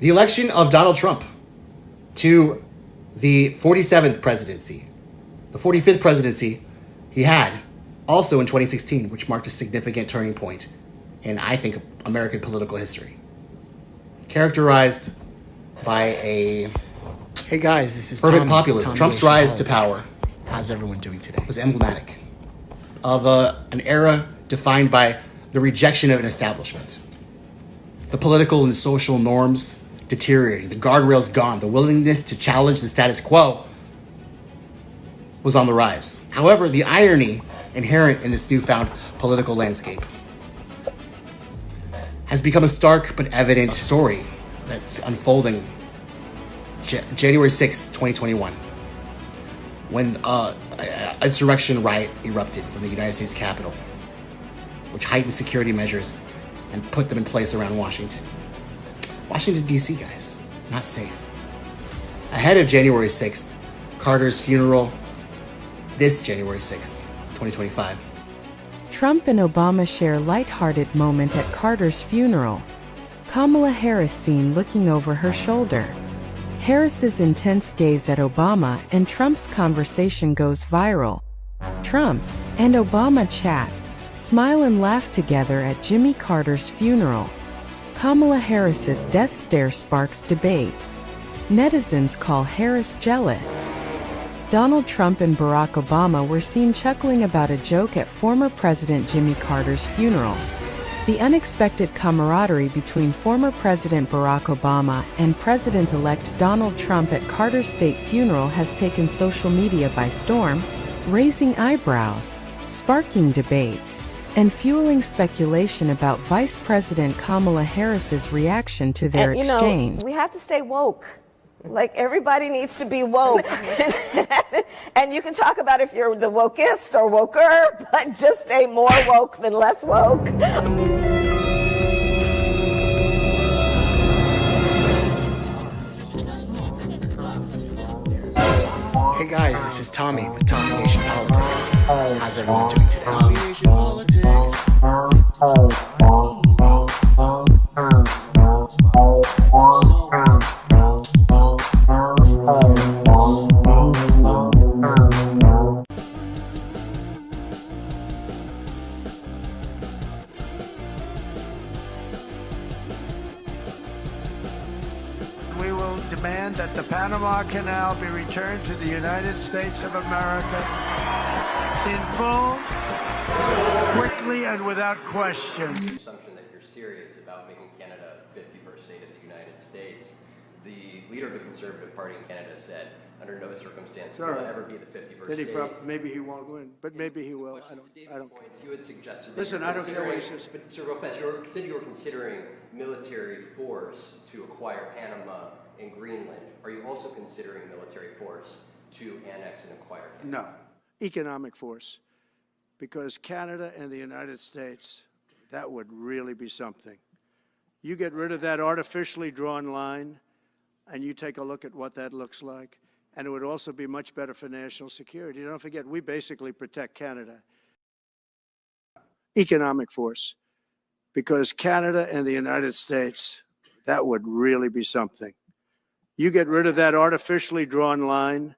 The election of Donald Trump to the 47th presidency, the 45th presidency he had also in 2016, which marked a significant turning point in, I think, American political history. Characterized by a Hey guys, this is fervent Tommy. populism. Trump's rise to power How's everyone doing today? was emblematic of an era defined by the rejection of an establishment. The political and social norms deteriorating, the guardrails gone, the willingness to challenge the status quo was on the rise. However, the irony inherent in this newfound political landscape has become a stark but evident story that's unfolding January 6th, 2021, when an insurrection riot erupted from the United States Capitol, which heightened security measures and put them in place around Washington. Washington, D.C., guys, not safe. Ahead of January 6th, Carter's funeral, this January 6th, 2025. Trump and Obama share lighthearted moment at Carter's funeral. Kamala Harris seen looking over her shoulder. Harris's intense gaze at Obama and Trump's conversation goes viral. Trump and Obama chat, smile and laugh together at Jimmy Carter's funeral. Kamala Harris's death stare sparks debate. Netizens call Harris jealous. Donald Trump and Barack Obama were seen chuckling about a joke at former President Jimmy Carter's funeral. The unexpected camaraderie between former President Barack Obama and President-elect Donald Trump at Carter's state funeral has taken social media by storm, raising eyebrows, sparking debates, and fueling speculation about Vice President Kamala Harris's reaction to their exchange. We have to stay woke. Like, everybody needs to be woke. And you can talk about if you're the wokest or woker, but just stay more woke than less woke. Hey guys, this is Tommy with Tommy Nation Politics. How's everyone doing today? Tommy Nation Politics. We will demand that the Panama Canal be returned to the United States of America in full, quickly, and without question. The assumption that you're serious about making Canada the 51st state of the United States. The leader of the Conservative Party in Canada said, under no circumstance will it ever be the 51st state. Maybe he won't win, but maybe he will. I don't care. You had suggested. Listen, I don't care what he says. But Sir Lopez, you said you were considering military force to acquire Panama and Greenland. Are you also considering military force to annex and acquire Canada? No, economic force, because Canada and the United States, that would really be something. You get rid of that artificially drawn line, and you take a look at what that looks like, and it would also be much better for national security. Don't forget, we basically protect Canada. Economic force, because Canada and the United States, that would really be something. You get rid of that artificially drawn line,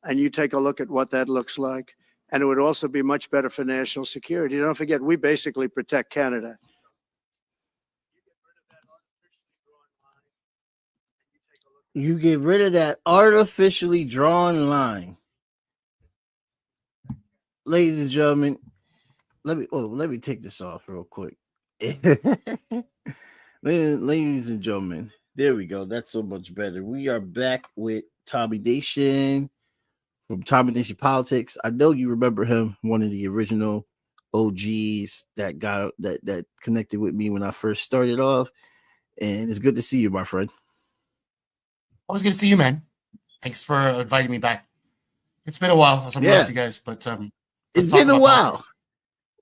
and you take a look at what that looks like, and it would also be much better for national security. Don't forget, we basically protect Canada. You get rid of that artificially drawn line. Ladies and gentlemen, let me take this off real quick. Ladies and gentlemen, there we go. That's so much better. We are back with Tommy Nation from Tommy Nation Politics. I know you remember him, one of the original OGs that connected with me when I first started off. And it's good to see you, my friend. Always good to see you, man. Thanks for inviting me back. It's been a while. I'm rusty, guys, but it's been a while. Politics.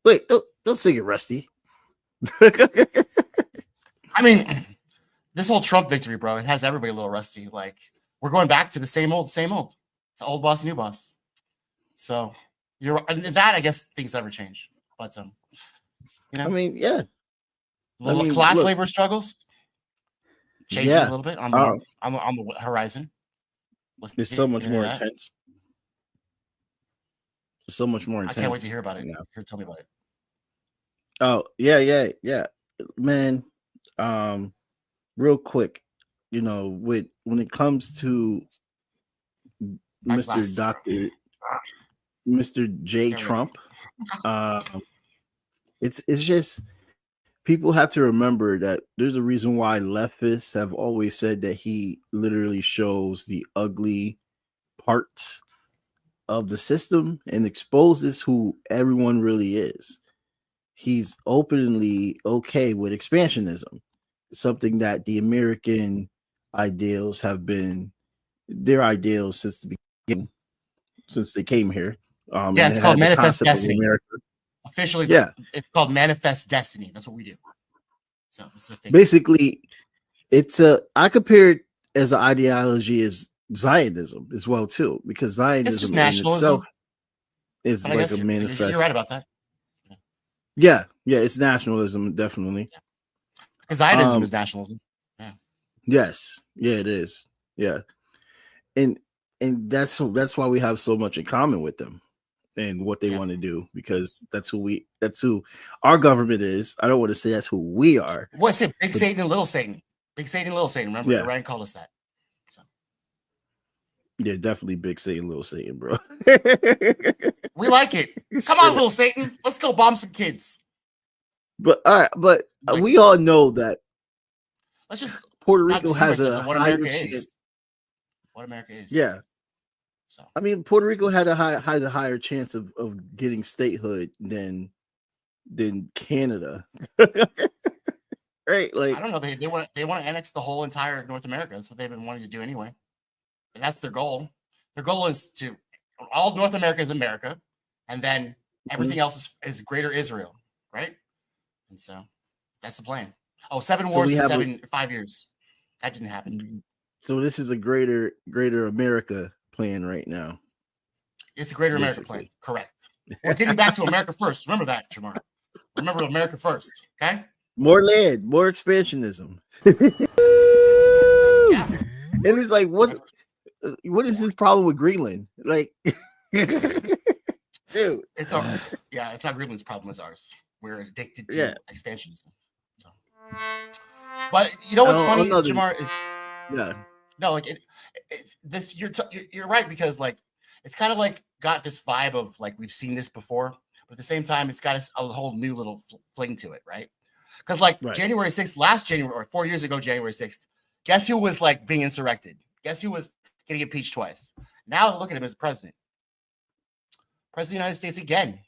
Wait, don't sing it, Rusty. I mean, this whole Trump victory, bro, it has everybody a little rusty. Like, we're going back to the same old. It's old boss, new boss. So that, I guess, things never change. But I mean, yeah. Class labor struggles. changing a little bit on the horizon. It's so much more intense. It's so much more intense. I can't wait to hear about it. Here, tell me about it. Oh, yeah. Man, real quick, when it comes to Mr. J. Trump, it's just people have to remember that there's a reason why leftists have always said that he literally shows the ugly parts of the system and exposes who everyone really is. He's openly okay with expansionism, something that the American ideals have been their ideals since the beginning, since they came here. It's called Manifest Destiny. Officially, it's called Manifest Destiny. That's what we do. So basically, I compare it as an ideology as Zionism as well too, because Zionism in itself is like a manifest. You're right about that. Yeah, it's nationalism, definitely. Because Zionism is nationalism. Yeah. Yes, it is. Yeah, and that's why we have so much in common with them and what they want to do, because that's who our government is. I don't want to say that's who we are. What's it? Big Satan and Little Satan. Big Satan and Little Satan. Remember, Ryan called us that. So. Yeah, definitely Big Satan, Little Satan, bro. We like it. Come on, Little Satan. Let's go bomb some kids. But all right, but we all know that. Let's just Puerto Rico has a what America is. What America is. Yeah. So I mean, Puerto Rico had a higher chance of getting statehood than Canada. Right? Like, I don't know. They want to annex the whole entire North America. That's what they've been wanting to do anyway. And that's their goal. Their goal is to all North America is America, and then everything else is greater Israel, right? And so that's the plan. Oh, 7 wars in 5 years. That didn't happen. So this is a greater America plan right now. It's a greater America plan. Correct. We're getting back to America first. Remember that, Jamarr. Remember America first. Okay. More land, more expansionism. Yeah. And it's like, what is his problem with Greenland? Like, dude, it's not Greenland's problem, it's ours. We're addicted to expansionism. So. But you know what's funny, Jamarr, is no, like it's this. You're right, because like it's kind of like got this vibe of like we've seen this before, but at the same time it's got a whole new little fling to it, right? Because like January 6th, last January or 4 years ago, January 6th, guess who was like being insurrected? Guess who was getting impeached twice? Now look at him as president. President of the United States again.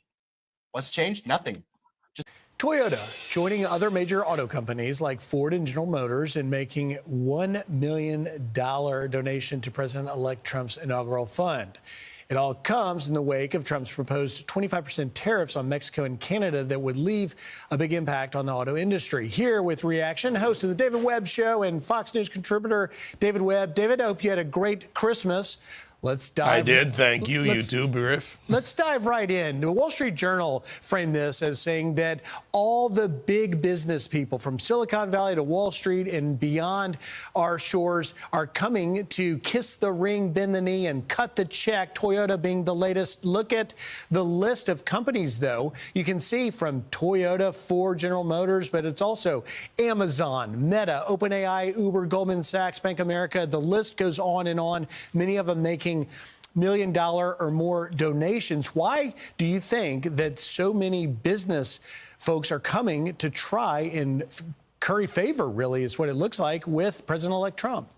What's changed? Nothing. Toyota joining other major auto companies like Ford and General Motors in making $1 million donation to President-elect Trump's inaugural fund. It all comes in the wake of Trump's proposed 25% tariffs on Mexico and Canada that would leave a big impact on the auto industry. Here with reaction, host of the David Webb Show and Fox News contributor David Webb. David, I hope you had a great Christmas. Let's dive. I did. Thank you. You too, Griff. Let's dive right in. The Wall Street Journal framed this as saying that all the big business people from Silicon Valley to Wall Street and beyond our shores are coming to kiss the ring, bend the knee, and cut the check, Toyota being the latest. Look at the list of companies, though. You can see from Toyota, Ford, General Motors, but it's also Amazon, Meta, OpenAI, Uber, Goldman Sachs, Bank of America. The list goes on and on, many of them making $1 million or more donations. Why do you think that so many business folks are coming to try and curry favor, really, is what it looks like, with President-elect Trump?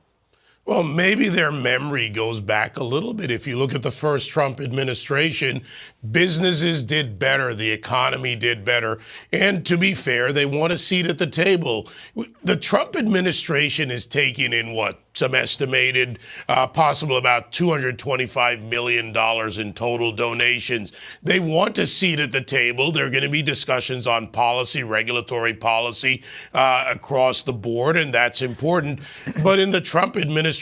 Well, maybe their memory goes back a little bit. If you look at the first Trump administration, businesses did better. The economy did better. And to be fair, they want a seat at the table. The Trump administration is taking in some estimated possible about $225 million in total donations. They want a seat at the table. There are going to be discussions on policy, regulatory policy across the board, and that's important. But in the Trump administration,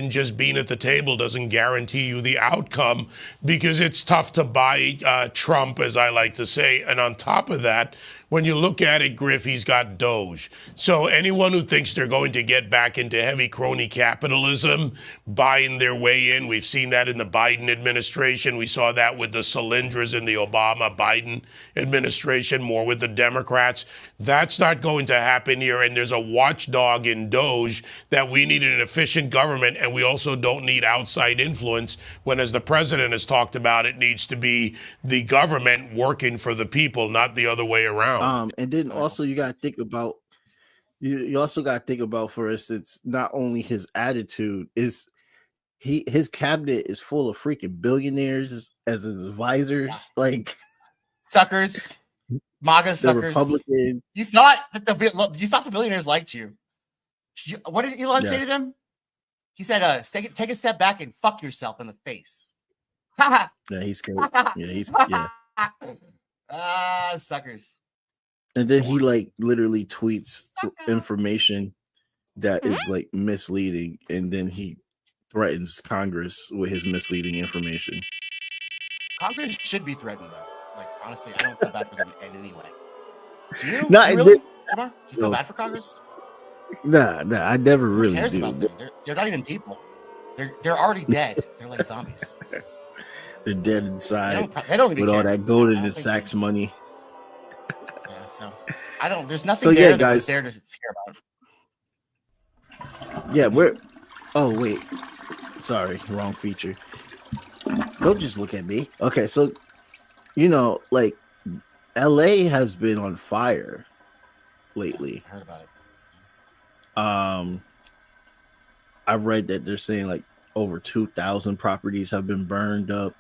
just being at the table doesn't guarantee you the outcome, because it's tough to buy Trump, as I like to say. And on top of that, when you look at it, Griff, he's got Doge. So anyone who thinks they're going to get back into heavy crony capitalism, buying their way in, we've seen that in the Biden administration. We saw that with the Solyndras in the Obama-Biden administration, more with the Democrats. That's not going to happen here. And there's a watchdog in Doge that we need an efficient government, and we also don't need outside influence when, as the president has talked about, it needs to be the government working for the people, not the other way around. And then also you got to think about, you also got to think about, for instance, not only his attitude is his cabinet is full of freaking billionaires as his advisors, like suckers. MAGA suckers. Republican. You thought the billionaires liked you. What did Elon say to them? He said, "Take a step back and fuck yourself in the face." Yeah, he's great. Suckers. And then he like literally tweets information that is like misleading, and then he threatens Congress with his misleading information. Congress should be threatened, though. Like, honestly, I don't feel bad for them in any way. Do you? No, do you really? Jamarr? Do you feel bad for Congress? Nah, I never really Who cares do. about them? They're not even people. They're already dead. They're like zombies. They're dead inside. They don't even with care. all that golden and Sachs money. Yeah, so I don't. There's nothing there that was there to care about. Yeah, we're. Oh wait, sorry, wrong feature. Don't just look at me. Okay, so like LA has been on fire lately. I heard about it. I read that they're saying like over 2,000 properties have been burned up.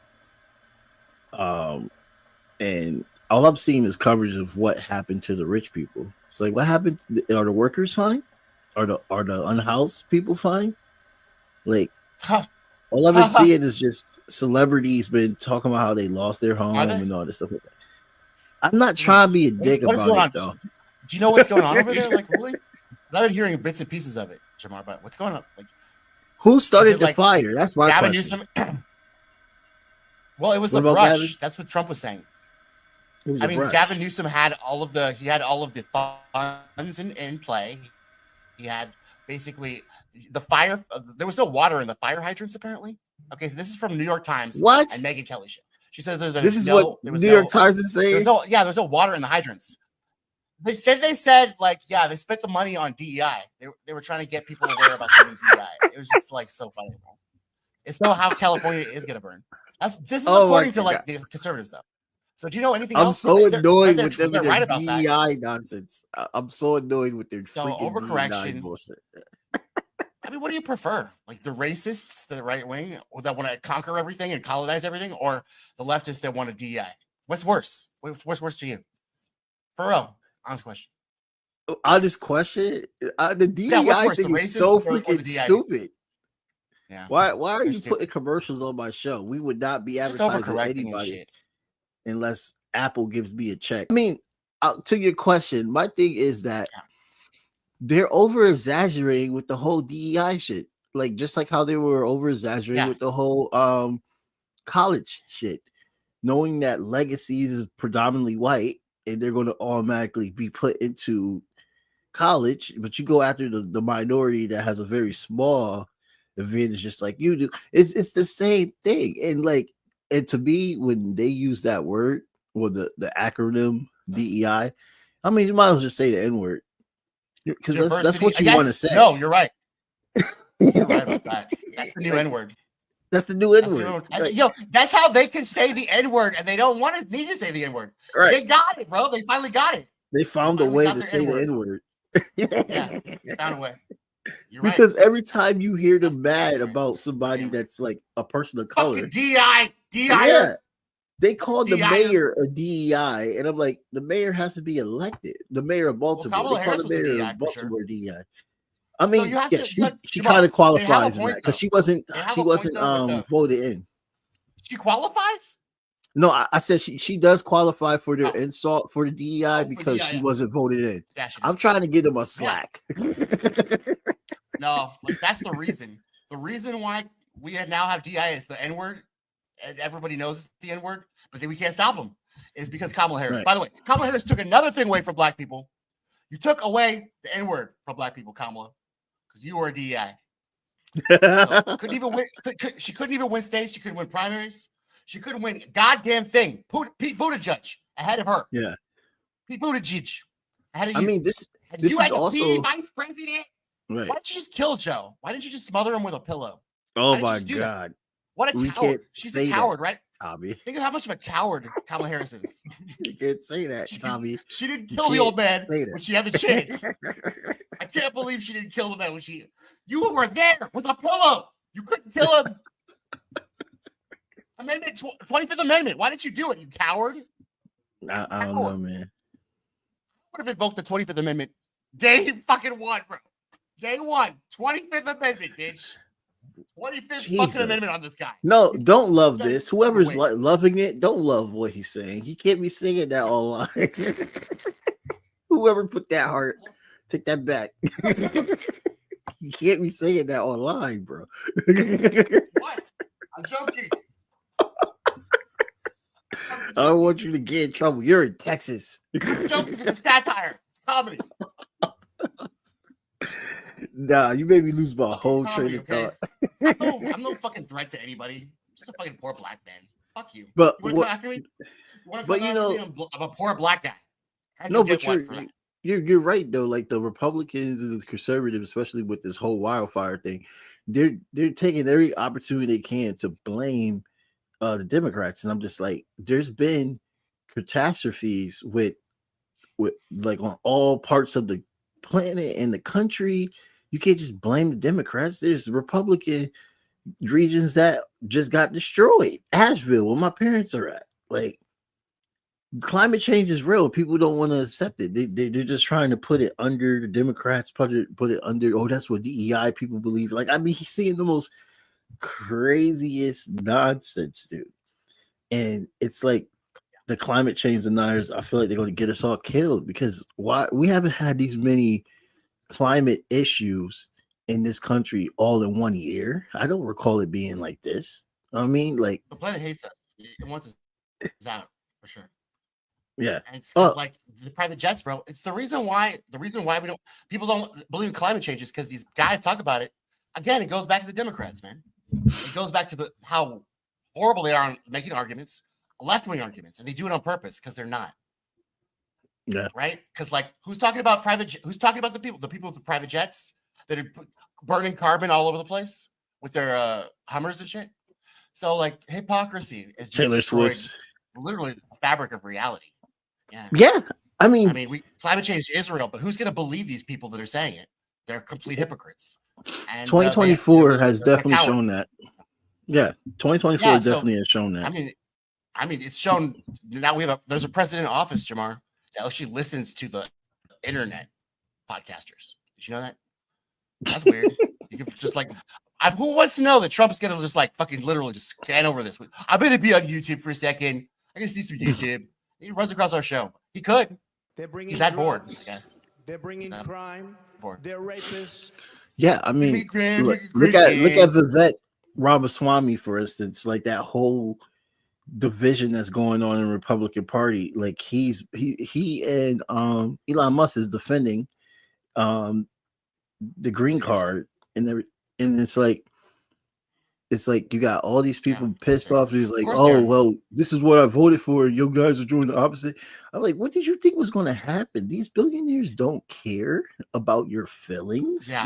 And all I'm seeing is coverage of what happened to the rich people. It's like, what happened? Are the workers fine? Are the unhoused people fine? Like, all I've been seeing is just celebrities been talking about how they lost their home and all this stuff like that. I'm not trying to be a dick about it, though. Do you know what's going on over there? Like, really? I've been hearing bits and pieces of it, Jamarr, but what's going on? Like, who started the fire? That's my Gavin question. Newsom. Well, it was the brush. Gavin? That's what Trump was saying. I mean, Gavin Newsom had all of the funds in play. He had basically the fire. There was no water in the fire hydrants, apparently. Okay, so this is from the New York Times. What? And Megyn Kelly show. She says there's what New York Times is saying. There's no water in the hydrants. They said, like, they spent the money on DEI. They were trying to get people aware about spending DEI. It was just like so funny. It's not how California is gonna burn. This is according to like the conservatives, though. So do you know anything else? I'm so annoyed with them and their DEI nonsense. I'm so annoyed with their freaking overcorrection bullshit. I mean, what do you prefer? Like the racists, the right wing, or that want to conquer everything and colonize everything, or the leftists that want a DEI? What's worse? What's worse to you? For real, honest question. Honest question. The DEI thing is so freaking stupid. Yeah. Why are you putting commercials on my show? We would not be advertising anybody unless Apple gives me a check. I mean, to your question, my thing is that they're over exaggerating with the whole DEI shit. Like just like how they were over exaggerating with the whole college shit, knowing that legacies is predominantly white and they're going to automatically be put into college, but you go after the minority that has a very small advantage, just like you do. It's the same thing. And to me, when they use that word or the acronym DEI, I mean, you might as well just say the N-word. Because that's what you want to say. No, you're right. You're right about that. That's the new N-word. That's the new N-word. That's how they can say the N-word, and they don't need to say the N-word. Right. They got it, bro. They finally got it. They found a way to say the N-word. Yeah, found a way. You're because right. Every time you hear them mad about somebody that's like a person of color, DEI. Yeah, they called the mayor a DEI, and I'm like, the mayor has to be elected. The mayor of Baltimore, they call the mayor of Baltimore DEI. I mean, she kind of qualifies in that because she wasn't voted in. She qualifies? No, I said she does qualify for their insult for the DEI because she wasn't voted in. Yeah, I'm trying to give them a slack. No, that's the reason. The reason why we now have DEI is the N-word, and everybody knows it's the N-word, but then we can't stop them. is because Kamala Harris. Right. By the way, Kamala Harris took another thing away from black people. You took away the N-word from black people, Kamala, because you were a DEI. So, she couldn't even win states. She couldn't win primaries. She couldn't win a goddamn thing. Pete Buttigieg ahead of her. Yeah. Pete Buttigieg ahead of you. I mean, this you is had to also be vice president. right. Why didn't you just kill Joe? Why didn't you just smother him with a pillow? Oh my God. What a coward. She's a coward, right? Tommy. Think of how much of a coward Kamala Harris is. You can't say that, Tommy. She didn't kill the old man when she had the chance. I can't believe she didn't kill the man when you were there with a pillow. You couldn't kill him. 25th Amendment. Why didn't you do it, you coward? I don't know, man. I would have invoked the 25th Amendment day fucking one, bro. Day one. 25th Amendment, bitch. 25th fucking amendment on this guy. No, don't love this. Whoever's loving it, don't love what he's saying. He can't be saying that online. Whoever put that heart, take that back. You can't be saying that online, bro. What? I'm joking. I don't want you to get in trouble. You're in Texas. I'm joking because it's satire. It's comedy. Nah, you made me lose my whole train of thought. I'm no fucking threat to anybody. I'm just a fucking poor black man. Fuck you. But you want to come after me? I'm a poor black guy. No, but you're right though. Like the Republicans and the conservatives, especially with this whole wildfire thing, they're taking every opportunity they can to blame the Democrats, and I'm just like, there's been catastrophes with like on all parts of the planet and the country. You can't just blame the Democrats. There's Republican regions that just got destroyed. Asheville, where my parents are at. Like, climate change is real. People don't want to accept it. They're just trying to put it under the Democrats, put it under, oh, that's what DEI people believe. Like, I mean, he's seeing the most craziest nonsense, dude. And it's like the climate change deniers, I feel like they're going to get us all killed, because why we haven't had these many climate issues in this country all in 1 year. I don't recall it being like this. I mean, like, the planet hates us. It wants us out for sure. Yeah, and it's like the private jets, bro. It's the reason why people don't believe in climate change is because these guys talk about it. Again, it goes back to the Democrats, man. It goes back to how horrible they are on making arguments, left-wing arguments, and they do it on purpose because they're not. Yeah. Right? Because like, who's talking about the people with the private jets that are burning carbon all over the place with their Hummers and shit? So like, hypocrisy is just Taylor Swift, literally the fabric of reality. Yeah. I mean, climate change is real, but who's going to believe these people that are saying it? They're complete hypocrites. And 2024 has definitely shown that. Yeah, 2024 definitely has shown that. I mean, it's shown now. There's a president in office, Jamar, that actually listens to the internet podcasters. Did you know that? That's weird. You can just like, who wants to know that Trump's gonna just like fucking literally just scan over this? I'm gonna be on YouTube for a second. I can see some YouTube. He runs across our show. He could. He's that bored, I guess. They're bringing crime. They're rapists. Yeah, I mean, look at Vivek Ramaswamy, for instance. Like that whole division that's going on in the Republican Party. Like he and Elon Musk is defending the green card, and it's like you got all these people pissed off. He's like, oh, well, this is what I voted for. You guys are doing the opposite. I'm like, what did you think was going to happen? These billionaires don't care about your feelings. Yeah.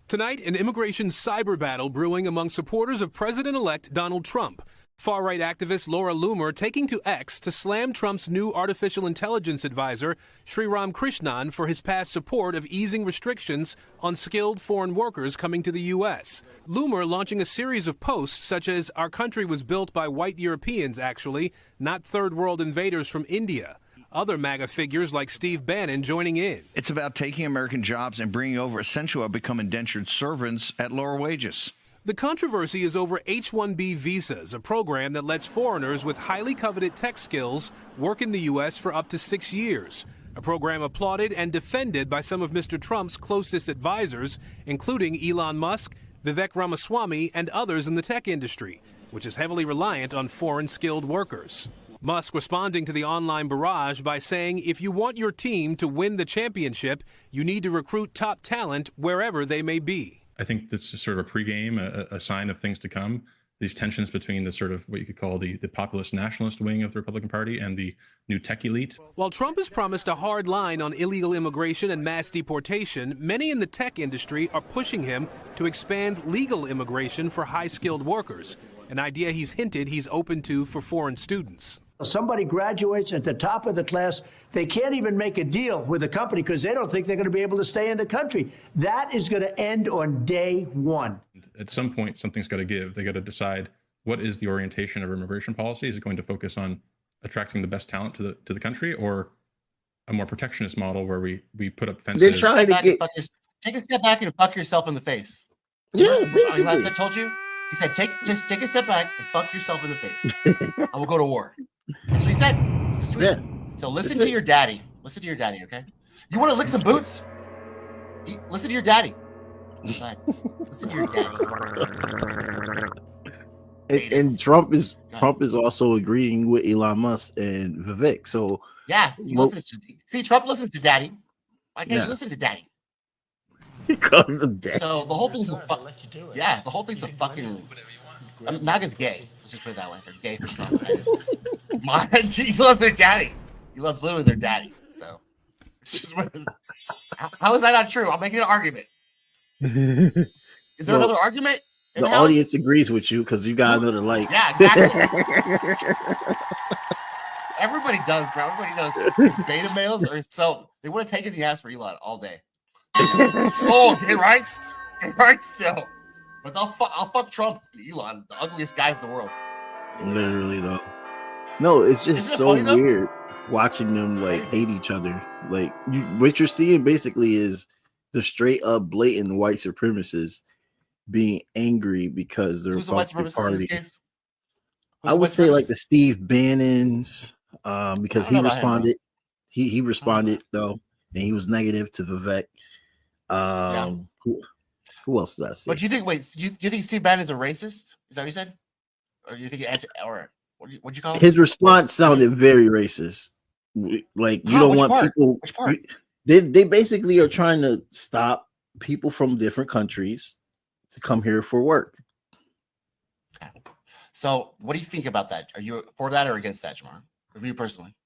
Tonight, an immigration cyber battle brewing among supporters of President-elect Donald Trump. Far-right activist Laura Loomer taking to X to slam Trump's new artificial intelligence advisor, Sriram Krishnan, for his past support of easing restrictions on skilled foreign workers coming to the U.S. Loomer launching a series of posts such as, "Our country was built by white Europeans, actually, not third-world invaders from India." Other MAGA figures like Steve Bannon joining in. It's about taking American jobs and bringing over essential become indentured servants at lower wages. The controversy is over H-1B visas, a program that lets foreigners with highly coveted tech skills work in the U.S. for up to 6 years. A program applauded and defended by some of Mr. Trump's closest advisors, including Elon Musk, Vivek Ramaswamy, and others in the tech industry, which is heavily reliant on foreign skilled workers. Musk responding to the online barrage by saying if you want your team to win the championship, you need to recruit top talent wherever they may be. I think this is sort of a pregame, a sign of things to come. These tensions between the sort of what you could call the populist nationalist wing of the Republican Party and the new tech elite. While Trump has promised a hard line on illegal immigration and mass deportation, many in the tech industry are pushing him to expand legal immigration for high-skilled workers, an idea he's hinted he's open to for foreign students. Somebody graduates at the top of the class, they can't even make a deal with a company because they don't think they're going to be able to stay in the country. That is going to end on day one. At some point, something's got to give. They got to decide what is the orientation of immigration policy. Is it going to focus on attracting the best talent to the country, or a more protectionist model where we put up fences? They're trying to get... Take a step back and fuck yourself in the face. Yeah, basically. I told you. He said, just take a step back and fuck yourself in the face. I will go to war. That's what he said. It's a tweet. Yeah. So listen to your daddy. Listen to your daddy, okay? You want to lick some boots? Listen to your daddy. Listen to your daddy. And Trump is also agreeing with Elon Musk and Vivek. So yeah, he listens to. See, Trump listens to daddy. Why can't you listen to daddy? He calls him daddy. So the whole thing's the whole thing's a fucking. MAGA's gay. Let's just put it that way. They're gay for Trump. He loves their daddy. He loves living with their daddy. So it's just how is that not true? I'm making an argument. Is there another argument? The audience agrees with you because you got another like. Yeah, exactly. Everybody does, bro. Everybody knows these beta males are so they would have taken the ass for Elon all day. Oh, gay rights, still. But I'll fuck Trump and Elon, the ugliest guys in the world. Literally though. No, it's just so weird watching them like hate each other. Like what you're seeing basically is the straight up blatant white supremacists being angry because they're Republican Party. I would say like the Steve Bannons, because he responded. He responded though, and he was negative to Vivek. Who else did I see? But do you think? Wait, you think Steve Bannon is a racist? Is that what you said? Or do you think what'd you call him? His response sounded very racist. Like you don't want people. Which part? They basically are trying to stop people from different countries to come here for work. Okay. So, what do you think about that? Are you for that or against that, Jamarr? For you personally?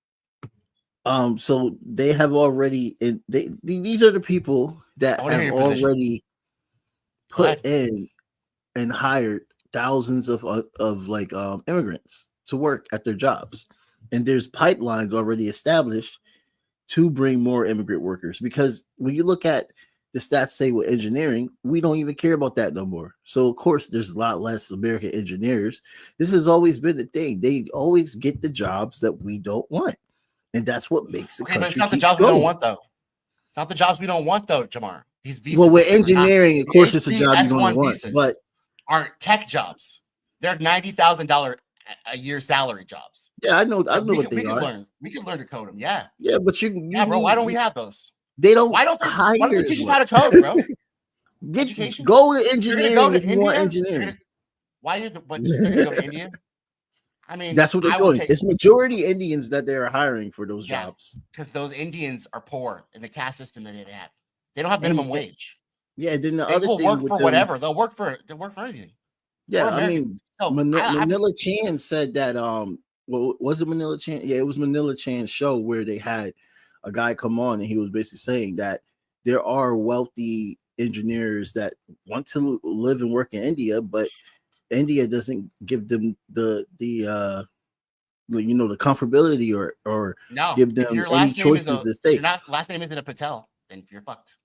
So they have already. These are the people that have already put in and hired thousands of immigrants to work at their jobs, and there's pipelines already established to bring more immigrant workers. Because when you look at the stats say with engineering, we don't even care about that no more. So of course there's a lot less American engineers. This has always been the thing. They always get the jobs that we don't want, and that's what makes the country. But it's not the jobs we don't want though. It's not the jobs we don't want though, Jamarr. These visas. Well, with engineering, of course, it's a job you don't want, but are tech jobs. They're $90,000 a year salary jobs. Yeah, I know what they are. We can learn to code them. Yeah. Yeah, but bro. Why don't we have those? They don't. Why don't they teach us how to code, bro? Education. Go to engineering if you want engineering. Why are but you're gonna go to India? I mean, that's what they're doing. It's majority Indians that they're hiring for those jobs. Because those Indians are poor in the caste system that they have. They don't have minimum wage. Yeah, and then the they other will thing work for whatever. They'll work for anything. Yeah, I mean, Manila Chan said that. Well, was it Manila Chan? Yeah, it was Manila Chan's show where they had a guy come on and he was basically saying that there are wealthy engineers that want to live and work in India, but India doesn't give them the comfortability or give them any choices to stay. Your last name isn't a Patel, then you're fucked.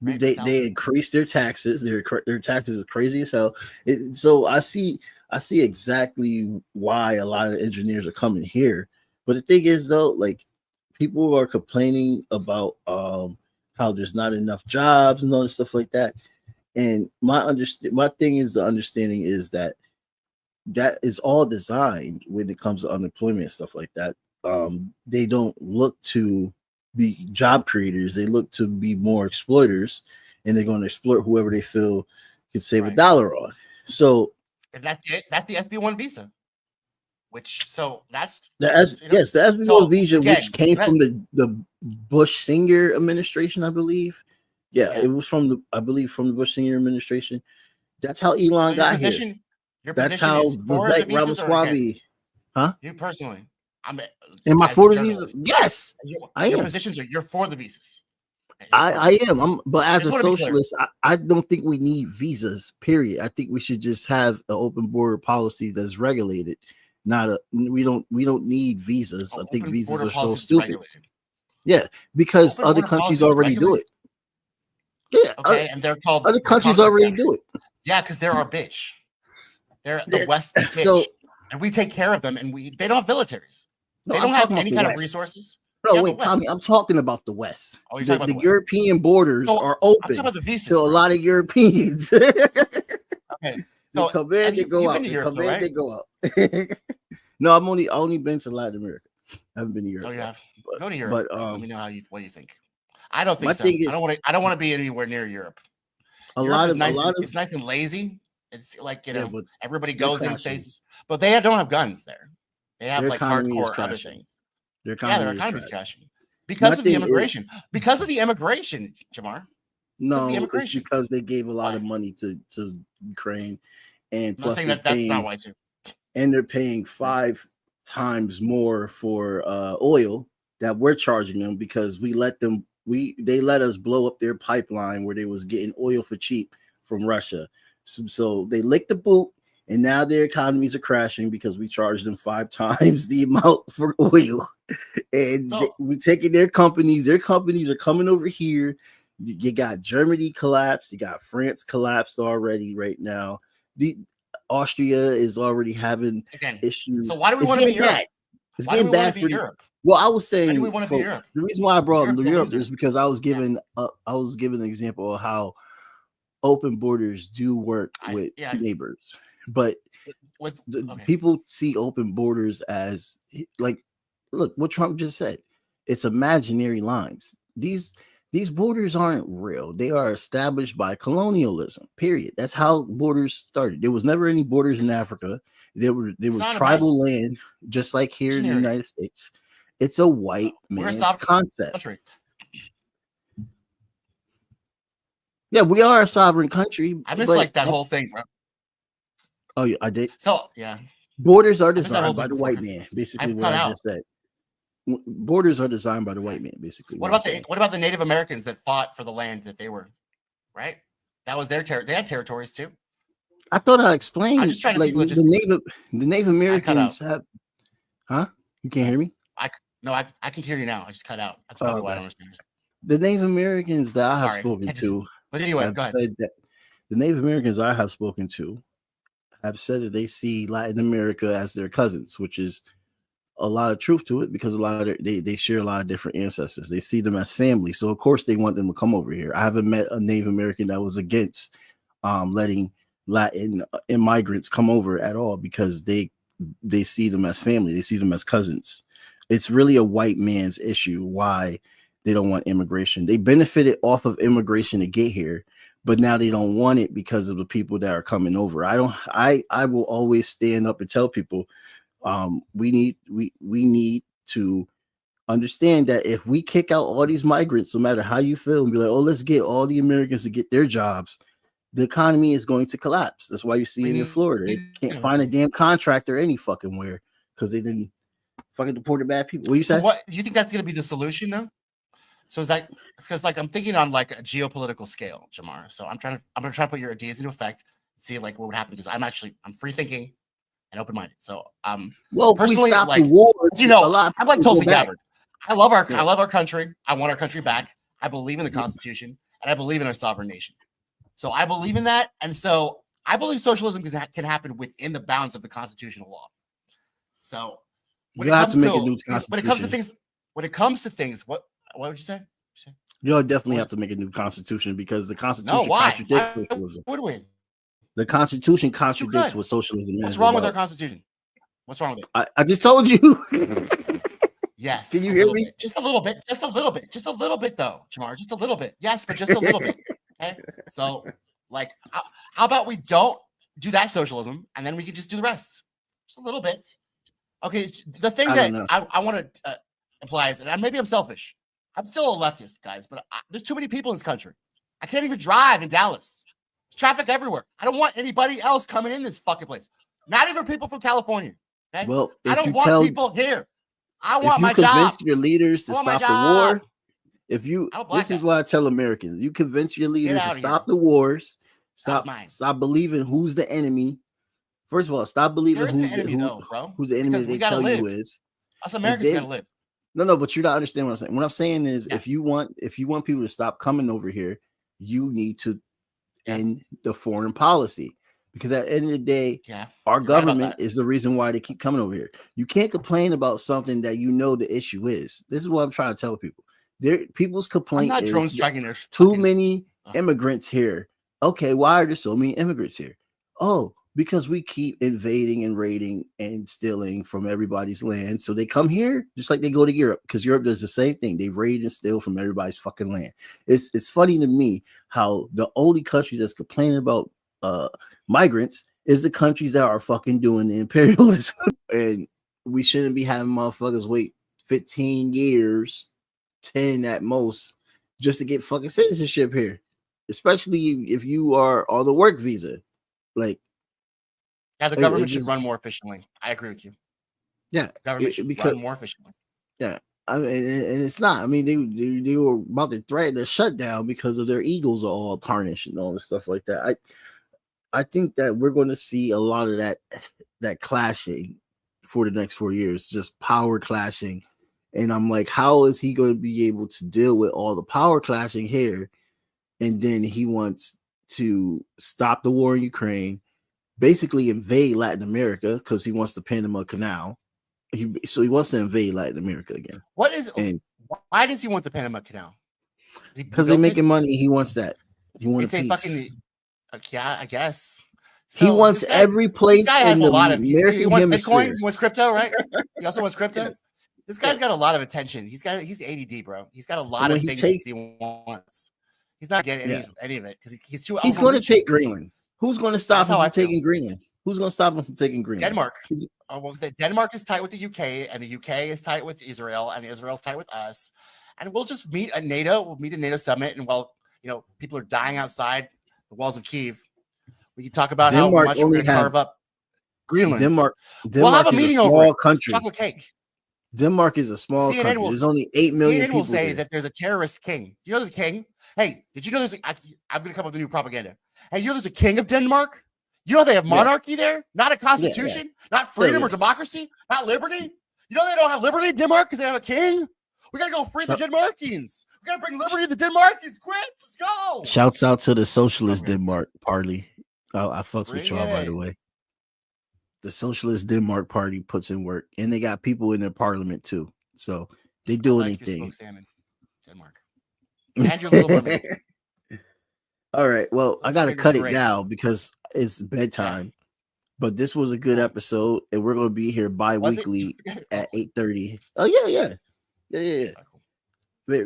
Right? They increase their taxes. Their taxes is crazy as hell. So I see exactly why a lot of engineers are coming here. But the thing is though, like people are complaining about how there's not enough jobs and all this stuff like that. And my thing is the understanding is that is all designed when it comes to unemployment and stuff like that. They don't look to be job creators. They look to be more exploiters, and they're going to exploit whoever they feel can save $1 on. So and that's it. That's the SB1 visa. that's yes, the SB1 visa, again, which came from the Bush Senior administration, I believe. Yeah, it was from the Bush Senior administration. That's how Elon got here. That's how Vivek Ramaswamy. Huh? You personally, am I for the visa? Yes, I am. Your positions are you're for the visas. I am. But as a socialist, I don't think we need visas. Period. I think we should just have an open border policy that's regulated. We don't need visas. I think visas are so stupid. Regulated. Yeah, because other countries already do it. Yeah, okay, and they're called other countries already do it. Yeah, because they're our bitch. They're the West bitch. So, and we take care of them, and they don't have militaries. They don't have any kind of resources. No, wait, Tommy, I'm talking about the West. Oh, the European borders are open to a lot of Europeans. Okay, so come in, they go out. They come in, they go out. No, I've only been to Latin America. I haven't been to Europe. Oh, yeah. Go to Europe. But let me know what do you think. I don't think so. I don't want to be anywhere near Europe. It's nice and lazy. It's like everybody goes in places, but they don't have guns there. They have like hardcore other things. Their economy is crashing because of the immigration. Because of the immigration, Jamar. No, it's because they gave a lot of money to Ukraine, and plus that's not why too. And they're paying 5 times more for oil that we're charging them because they let us blow up their pipeline where they was getting oil for cheap from Russia. So they licked the boot, and now their economies are crashing because we charged them 5 times the amount for oil. And we're taking their companies. Their companies are coming over here. You got Germany collapsed. You got France collapsed already right now. Austria is already having issues. So why do we want to be Europe? It's getting bad for Europe. Well, I was saying the reason why I brought Europe is because I was giving an example of how open borders do work with neighbors, but people see open borders as like, look what Trump just said. It's imaginary lines. These borders aren't real. They are established by colonialism. Period. That's how borders started. There was never any borders in Africa. There was tribal land, just like here in the United States. It's a white man's concept. Country. Yeah, we are a sovereign country. I miss like that whole thing, bro. Oh, yeah, I did. So yeah, borders are designed by the white man. Basically, what I just said. Borders are designed by the white man. Basically, what about the Native Americans that fought for the land that they were, right? That was their territory. They had territories too. I thought I explained. I'm just trying to like the Native Americans have. Huh? You can't hear me? I can hear you now. I just cut out. That's probably why I don't understand. The Native Americans that I have spoken to. But anyway, go ahead. The Native Americans I have spoken to have said that they see Latin America as their cousins, which is a lot of truth to it because a lot of they share a lot of different ancestors. They see them as family, so of course they want them to come over here. I haven't met a Native American that was against letting Latin immigrants come over at all because they see them as family. They see them as cousins. It's really a white man's issue why they don't want immigration. They benefited off of immigration to get here, but now they don't want it because of the people that are coming over. I will always stand up and tell people we need to understand that if we kick out all these migrants, no matter how you feel, and be like, oh, let's get all the Americans to get their jobs, the economy is going to collapse. That's why you see it in Florida. They can't find a damn contractor any fucking where because they didn't fucking deported bad people. What you say? What do you think that's going to be the solution though? So is that because like I'm thinking on like a geopolitical scale, Jamar. So I'm going to try to put your ideas into effect and see like what would happen because I'm free thinking and open minded. So well, personally, if we stop the war, you know, I'm like Tulsi Gabbard. I love our country. I want our country back. I believe in the Constitution and I believe in our sovereign nation. So I believe in that, and so I believe socialism can happen within the bounds of the constitutional law. So when it comes to things, what would you say? You'll definitely have to make a new constitution because the Constitution contradicts socialism. What do we? The Constitution contradicts what socialism is. What's wrong with our Constitution? What's wrong with it? I just told you. Yes. Can you hear me? Just a little bit. Just a little bit. Just a little bit, though, Jamar. Just a little bit. Yes, but just a little bit. Okay. So, like, how about we don't do that socialism and then we can just do the rest? Just a little bit. Okay, the thing that I want to imply is, and maybe I'm selfish. I'm still a leftist, guys, but there's too many people in this country. I can't even drive in Dallas. There's traffic everywhere. I don't want anybody else coming in this fucking place. Not even people from California. Okay? Well, I don't want people here. I want my job. If you convince your leaders to stop the war, this is what I tell Americans: you convince your leaders to stop the wars, stop believing who's the enemy. First of all, stop believing who's the enemy they tell you is. Us Americans gotta live. No, but you don't understand what I'm saying. What I'm saying is, if you want people to stop coming over here, you need to end the foreign policy. Because at the end of the day, our government is the reason why they keep coming over here. You can't complain about something that you know the issue is. This is what I'm trying to tell people. People's complaint is drone striking their too many immigrants here. Okay, why are there so many immigrants here? Oh, because we keep invading and raiding and stealing from everybody's land. So they come here just like they go to Europe, because Europe does the same thing. They raid and steal from everybody's fucking land. It's funny to me how the only countries that's complaining about migrants is the countries that are fucking doing the imperialism. And we shouldn't be having motherfuckers wait 15 years, 10 at most, just to get fucking citizenship here, especially if you are on the work visa. Like, yeah, the government should run more efficiently. I agree with you. Yeah, the government should run more efficiently. Yeah, I mean, and it's not. I mean, they were about to threaten a shutdown because of their egos are all tarnished and all this stuff like that. I think that we're going to see a lot of that clashing for the next 4 years, just power clashing. And I'm like, how is he going to be able to deal with all the power clashing here? And then he wants to stop the war in Ukraine, basically invade Latin America because he wants the Panama Canal. So he wants to invade Latin America again. Why does he want the Panama Canal? Because they're making money. He wants that. He wants yeah, I guess. So he wants every place. This guy has in a lot of. American He wants hemisphere. Bitcoin. He wants crypto, right? He also wants crypto. Yes. This guy's got a lot of attention. He's ADD, bro. He's got a lot of things he wants. He's not getting any of it because he's too. He's going to take Greenland. Who's going to stop him from taking Greenland? Who's going to stop him from taking Greenland? Denmark. Denmark is tight with the UK, and the UK is tight with Israel, and Israel's tight with us. And we'll just meet at NATO. We'll meet a NATO summit, and while people are dying outside the walls of Kyiv, we can talk about how much we're going to carve up Greenland. Denmark we'll have a meeting over it. Country. Chocolate cake. Denmark is a small country. There's only 8 million CNN people. will say there. that there's a terrorist king. You know there's a king? Hey, did you know there's I'm going to come up with new propaganda. Hey, you know there's a king of Denmark? You know they have monarchy there? Not a constitution? Not freedom or democracy? Not liberty? You know they don't have liberty in Denmark because they have a king? We got to go free the Denmarkians. We got to bring liberty to the Denmarkians. Quick, let's go. Shouts out to the socialist Denmark party. I fucks with y'all, by the way. The Socialist Denmark Party puts in work, and they got people in their parliament too. So they do anything. Salmon, Denmark. And your little brother. All right. Well, I gotta cut it now because it's bedtime. But this was a good episode, and we're gonna be here bi-weekly at 8:30. Oh yeah. I'm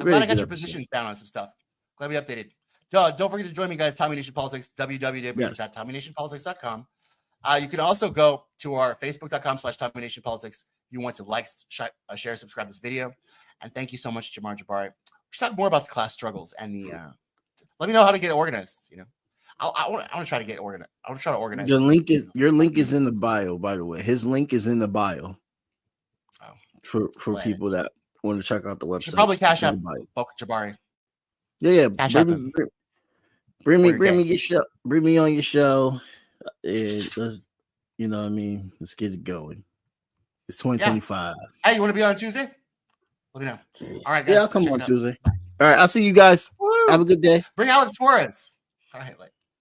glad I got your positions down on some stuff. Glad we updated. Don't forget to join me, guys. Tommy Nation Politics, www.tommynationpolitics.com. You can also go to our facebook.com/TommyNationPolitics. You want to like, share, subscribe this video. And thank you so much, Jamarr Jabarri. We should talk more about the class struggles and the. Let me know how to get organized. I want to try to get organized. I want to try to organize. Your link is in the bio, by the way. His link is in the bio. For people that want to check out the website. Should probably cash out Jabarri. Yeah. Bring me your show. Bring me on your show. Let's, let's get it going. It's 2025. Yeah. Hey, you want to be on Tuesday? Let me know. All right, guys. Yeah, I'll come on Tuesday. All right, I'll see you guys. Woo! Have a good day. Bring Alex Suarez. All right,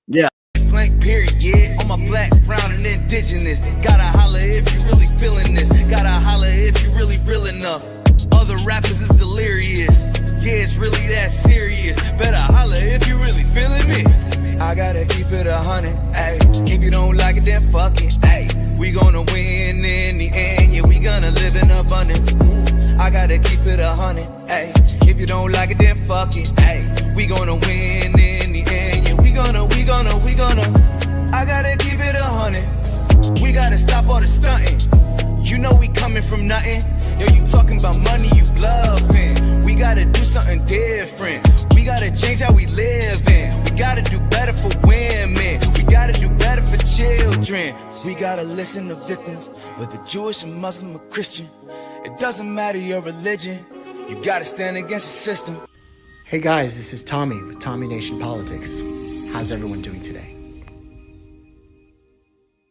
yeah. Blank period, yeah. On my black, brown, and indigenous. Gotta holler if you really feeling this. Gotta holler if you really real enough. Other rappers is delirious. Yeah, it's really that serious. Better holler if you really feeling me. I gotta keep it 100, ayy. If you don't like it, then fuck it, ayy. We gonna win in the end, yeah, we gonna live in abundance. I gotta keep it 100, ayy. If you don't like it, then fuck it, ayy. We gonna win in the end, yeah, we gonna. I gotta keep it 100. We gotta stop all the stunting. You know we coming from nothing. Yo, you talking about money, you bluffing. We gotta do something different. We gotta change how we live in. We gotta do better for women. We gotta do better for children. We gotta listen to victims, whether Jewish or Muslim or Christian. It doesn't matter your religion. You gotta stand against the system. Hey guys, this is Tommy with Tommy Nation Politics. How's everyone doing today?